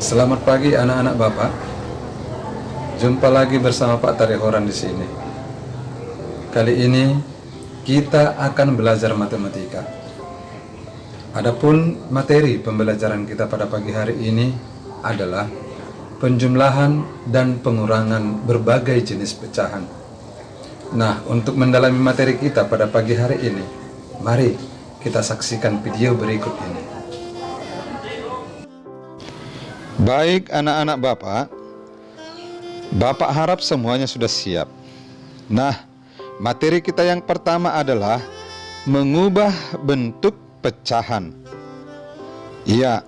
Selamat pagi anak-anak Bapak. Jumpa lagi bersama Pak Tarihoran di sini. Kali ini kita akan belajar matematika. Adapun materi pembelajaran kita pada pagi hari ini adalah penjumlahan dan pengurangan berbagai jenis pecahan. Nah, untuk mendalami materi kita pada pagi hari ini, mari kita saksikan video berikut ini. Baik anak-anak Bapak harap semuanya sudah siap. Nah, materi kita yang pertama adalah mengubah bentuk pecahan. Iya,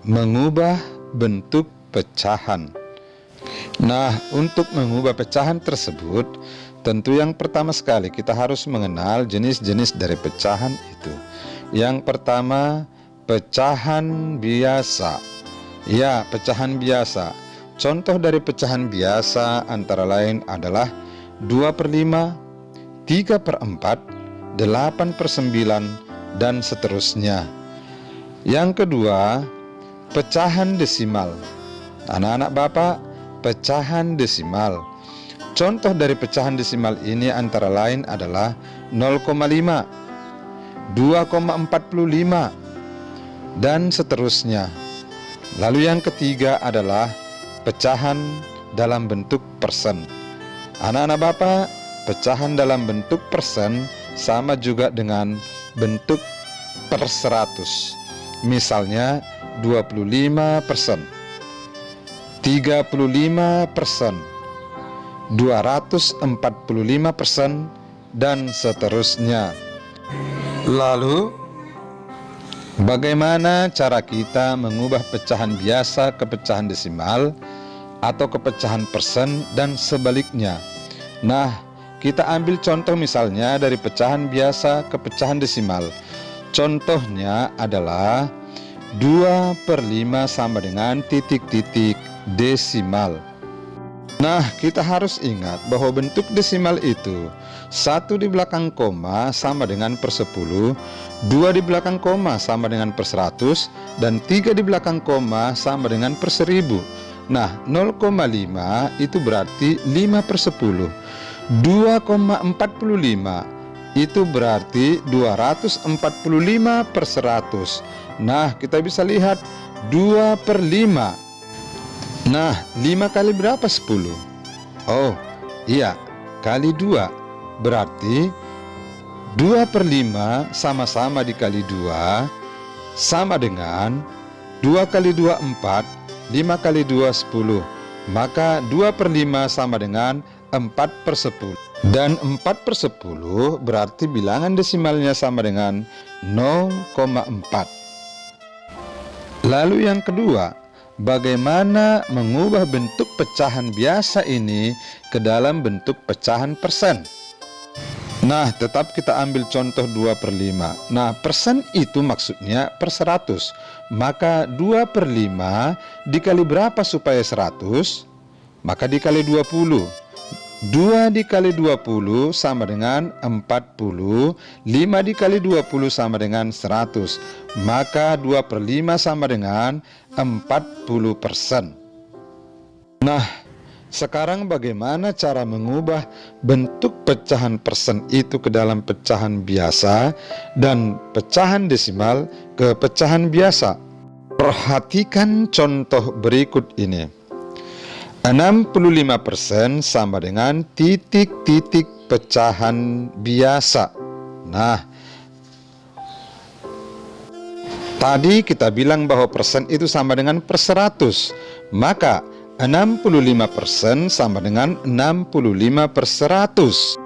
mengubah bentuk pecahan. Nah, untuk mengubah pecahan tersebut, tentu yang pertama sekali kita harus mengenal jenis-jenis dari pecahan itu. Yang pertama, pecahan biasa. Ya, pecahan biasa. Contoh dari pecahan biasa antara lain adalah 2/5, 3/4, 8/9, dan seterusnya. Yang kedua, pecahan desimal. Anak-anak Bapak, pecahan desimal. Contoh dari pecahan desimal ini antara lain adalah 0,5, 2,45, dan seterusnya. Lalu yang ketiga adalah pecahan dalam bentuk persen. Anak-anak Bapak, pecahan dalam bentuk persen sama juga dengan bentuk per 100. Misalnya 25%, 35%, 245%, dan seterusnya. Lalu, bagaimana cara kita mengubah pecahan biasa ke pecahan desimal atau ke pecahan persen dan sebaliknya? Nah, kita ambil contoh misalnya dari pecahan biasa ke pecahan desimal. Contohnya adalah 2/5 sama dengan titik-titik desimal. Nah, kita harus ingat bahwa bentuk desimal itu 1 di belakang koma sama dengan per 10, 2 di belakang koma sama dengan per 100, dan 3 di belakang koma sama dengan per 1000. Nah, 0,5 itu berarti 5/10. 2,45 itu berarti 245/100. Nah, kita bisa lihat 2/5. Nah, 5 kali berapa 10? Oh, iya, kali 2. Berarti 2/5 sama-sama dikali 2 sama dengan 2 kali 2 4, 5 kali 2 10. Maka 2/5 sama dengan 4/10. Dan 4/10 berarti bilangan desimalnya sama dengan 0,4. Lalu yang kedua, bagaimana mengubah bentuk pecahan biasa ini ke dalam bentuk pecahan persen? Nah, tetap kita ambil contoh 2/5. Nah, persen itu maksudnya per 100. Maka 2/5 dikali berapa supaya 100? Maka dikali 20. 2 dikali 20 sama dengan 40. 5 dikali 20 sama dengan 100. Maka 2/5 sama dengan 40%. Nah, sekarang bagaimana cara mengubah bentuk pecahan persen itu ke dalam pecahan biasa dan pecahan desimal ke pecahan biasa? Perhatikan contoh berikut ini. 65% sama dengan titik-titik pecahan biasa. Nah, tadi kita bilang bahwa persen itu sama dengan per 100. Maka 65% sama dengan 65/100.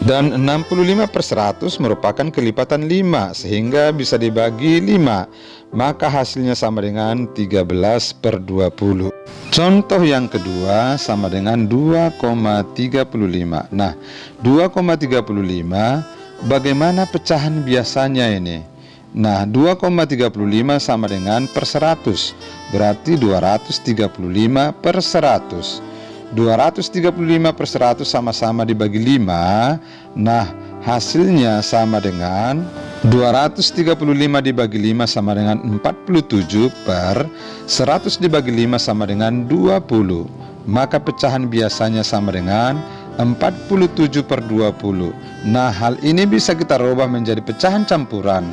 Dan 65/100 merupakan kelipatan 5, sehingga bisa dibagi 5. Maka hasilnya sama dengan 13/20. Contoh yang kedua sama dengan 2,35. Nah, 2,35 bagaimana pecahan biasanya ini? Nah, 2,35 sama dengan per 100. Berarti 235/100. 235/100 sama-sama dibagi 5. Nah, hasilnya sama dengan 235 dibagi 5 sama dengan 47 per 100 dibagi 5 sama dengan 20. Maka pecahan biasanya sama dengan 47 per 20. Nah, hal ini bisa kita rubah menjadi pecahan campuran.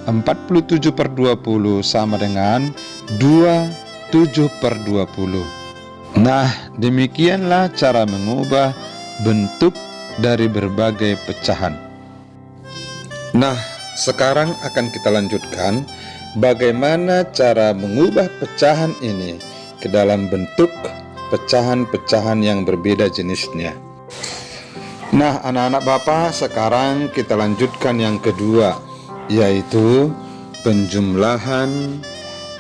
47 per 20 sama dengan 27 per 20. Nah, demikianlah cara mengubah bentuk dari berbagai pecahan. Nah, sekarang akan kita lanjutkan bagaimana cara mengubah pecahan ini ke dalam bentuk pecahan-pecahan yang berbeda jenisnya. Nah, anak-anak Bapak, sekarang kita lanjutkan yang kedua, yaitu penjumlahan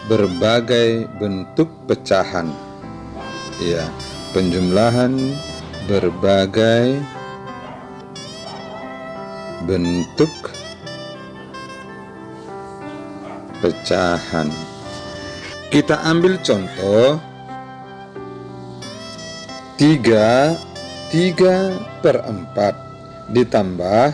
berbagai bentuk pecahan. Ya, penjumlahan berbagai bentuk pecahan. Kita ambil contoh 3 per 4 ditambah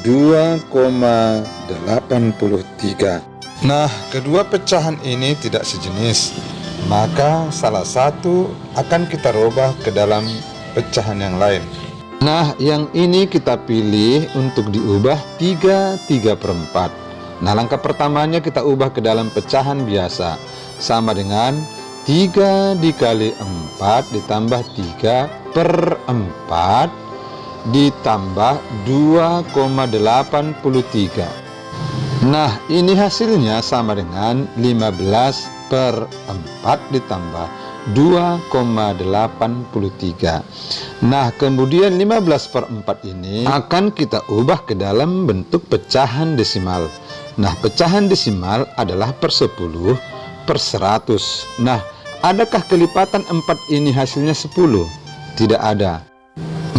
2,83. Nah, kedua pecahan ini tidak sejenis, maka salah satu akan kita rubah ke dalam pecahan yang lain. Nah, yang ini kita pilih untuk diubah 3 per 4. Nah, langkah pertamanya kita ubah ke dalam pecahan biasa, sama dengan 3 dikali 4 ditambah 3 per 4 ditambah 2,83. Nah, ini hasilnya sama dengan 15 per 4 ditambah 2,83. Nah, kemudian 15 per 4 ini akan kita ubah ke dalam bentuk pecahan desimal. Nah, pecahan desimal adalah per 10 per 100. Nah, adakah kelipatan 4 ini hasilnya 10? Tidak ada.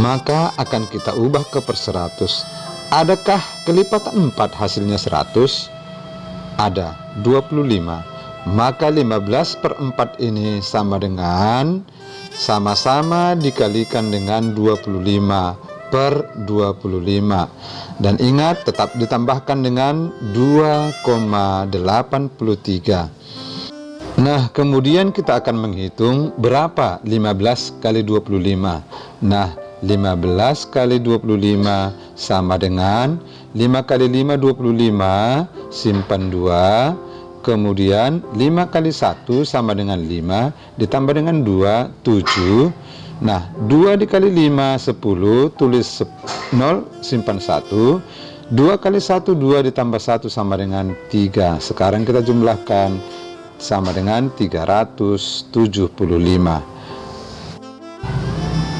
Maka akan kita ubah ke per 100. Adakah kelipatan 4 hasilnya 100? Ada, 25. Maka 15 per 4 ini sama dengan sama-sama dikalikan dengan 25 per 25. Dan ingat, tetap ditambahkan dengan 2,83. Nah, kemudian kita akan menghitung berapa 15 kali 25. Nah, 15 kali 25 sama dengan 5 kali 5, 25, simpan 2. Kemudian 5 kali 1 sama dengan 5, ditambah dengan 2, 7. Nah, 2 dikali 5, 10, tulis 0, simpan 1. 2 kali 1, 2 ditambah 1 sama dengan 3. Sekarang kita jumlahkan, sama dengan 375.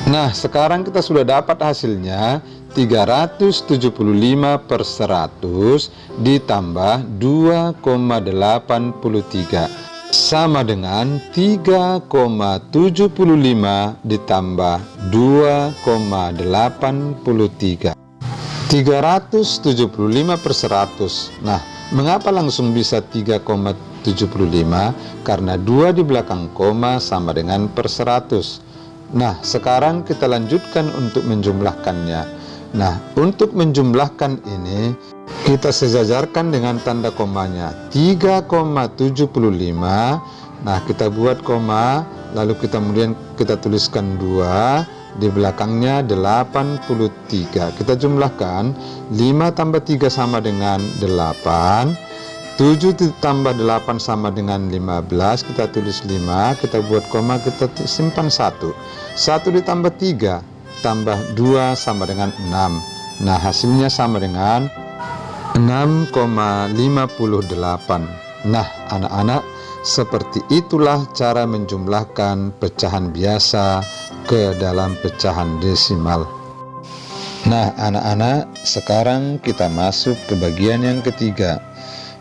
Nah, sekarang kita sudah dapat hasilnya 375 per 100 ditambah 2,83 sama dengan 3,75 ditambah 2,83. 375 per 100. Nah, mengapa langsung bisa 3,75? Karena 2 di belakang koma sama dengan per 100. Nah, sekarang kita lanjutkan untuk menjumlahkannya. Nah, untuk menjumlahkan ini kita sejajarkan dengan tanda komanya 3,75. Nah, kita buat koma, lalu kemudian kita tuliskan 2, di belakangnya 83. Kita jumlahkan 5 tambah 3 sama dengan 8, 7 ditambah 8 sama dengan 15. Kita tulis 5, kita buat koma, kita simpan 1. 1 ditambah 3 tambah 2 sama dengan 6. Nah, hasilnya sama dengan 6,58. Nah, anak-anak, seperti itulah cara menjumlahkan pecahan biasa ke dalam pecahan desimal. Nah, anak-anak, sekarang kita masuk ke bagian yang ketiga,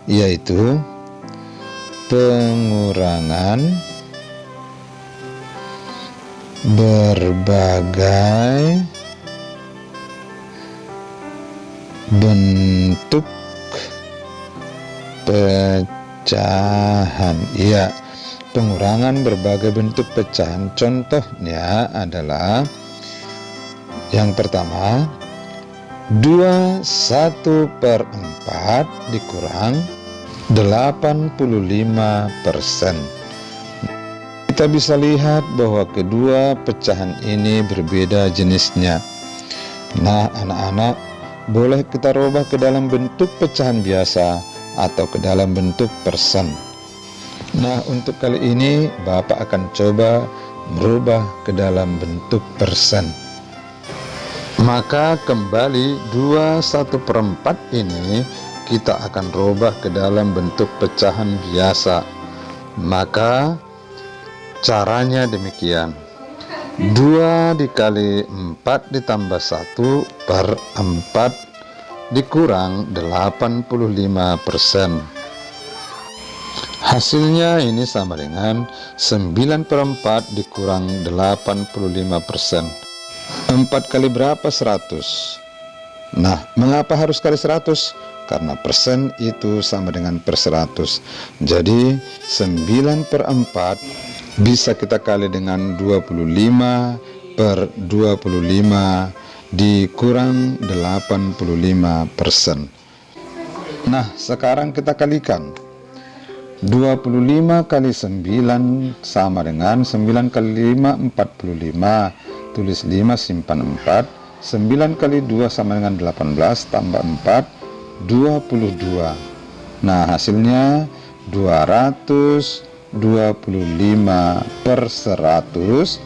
yaitu pengurangan berbagai bentuk pecahan. Ya, pengurangan berbagai bentuk pecahan. Contohnya adalah yang pertama, 21/4 dikurang 85%. Kita bisa lihat bahwa kedua pecahan ini berbeda jenisnya. Nah, anak-anak, boleh kita rubah ke dalam bentuk pecahan biasa atau ke dalam bentuk persen. Nah, untuk kali ini Bapak akan coba merubah ke dalam bentuk persen. Maka kembali 21/4 ini kita akan rubah ke dalam bentuk pecahan biasa. Maka caranya demikian: 2 dikali 4 ditambah 1/4 dikurang 85%. Hasilnya ini sama dengan 9/4 dikurang 85%. 4 kali berapa? 100. Nah, mengapa harus kali 100? Karena persen itu sama dengan per 100. Jadi 9/4 bisa kita kali dengan 25/25 dikurang 85%. Nah, sekarang kita kalikan. 25 kali 9 sama dengan 9 kali 5 45. Tulis 5 simpan 4. 9 kali 2 sama dengan 18 tambah 4 22. Nah, hasilnya 225/100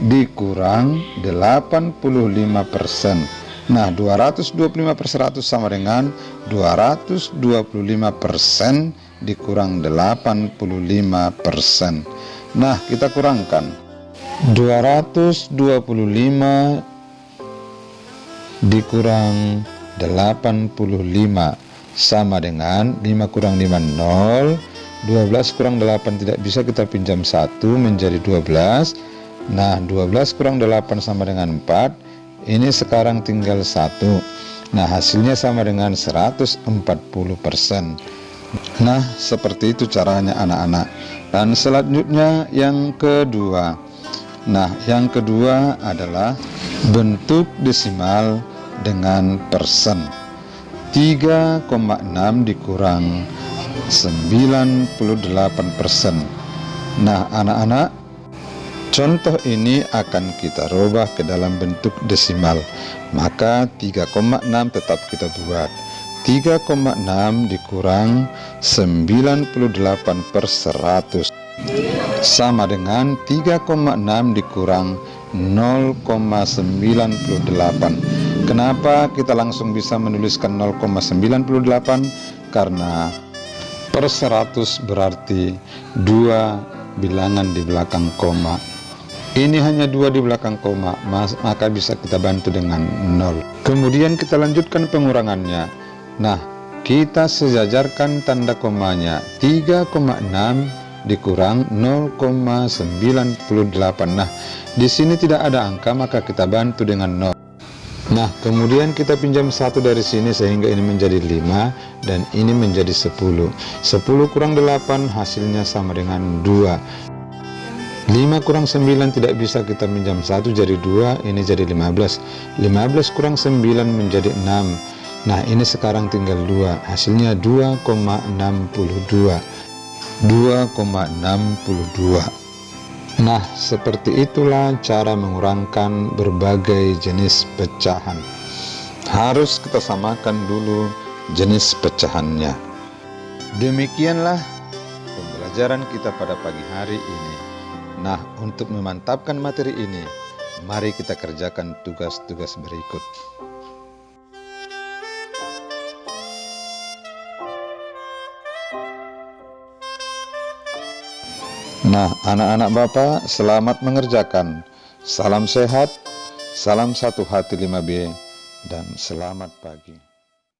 dikurang 85%. Nah, 225/100 sama dengan 225% dikurang 85%. Nah, kita kurangkan. 225 dikurang 85 sama dengan 5 kurang 5 0. 12 kurang 8 tidak bisa, kita pinjam 1 menjadi 12. Nah, 12 kurang 8 sama dengan 4. Ini sekarang tinggal 1. Nah, hasilnya sama dengan 140%. Nah, seperti itu caranya anak-anak. Dan selanjutnya yang kedua. Nah, yang kedua adalah bentuk desimal dengan persen. 3,6 dikurang 98%. Nah, anak-anak, contoh ini akan kita rubah ke dalam bentuk desimal. Maka 3,6 tetap kita buat. 3,6 dikurang 98/100 sama dengan 3,6 dikurang 0,98. Kenapa kita langsung bisa menuliskan 0,98? Karena per 100 berarti 2 bilangan di belakang koma. Ini hanya 2 di belakang koma, maka bisa kita bantu dengan 0. Kemudian kita lanjutkan pengurangannya. Nah, kita sejajarkan tanda komanya. 3,6 dikurang 0,98. Nah, di sini tidak ada angka, maka kita bantu dengan 0. Nah, kemudian kita pinjam 1 dari sini sehingga ini menjadi 5 dan ini menjadi 10. 10 kurang 8 hasilnya sama dengan 2. 5 kurang 9 tidak bisa, kita pinjam 1 jadi 2, ini jadi 15. 15 kurang 9 menjadi 6. Nah, ini sekarang tinggal 2, hasilnya 2,62. 2,62. Nah, seperti itulah cara mengurangkan berbagai jenis pecahan. Harus kita samakan dulu jenis pecahannya. Demikianlah pembelajaran kita pada pagi hari ini. Nah, untuk memantapkan materi ini, mari kita kerjakan tugas-tugas berikut. Nah, anak-anak Bapak, selamat mengerjakan. Salam sehat, salam satu hati 5B, dan selamat pagi.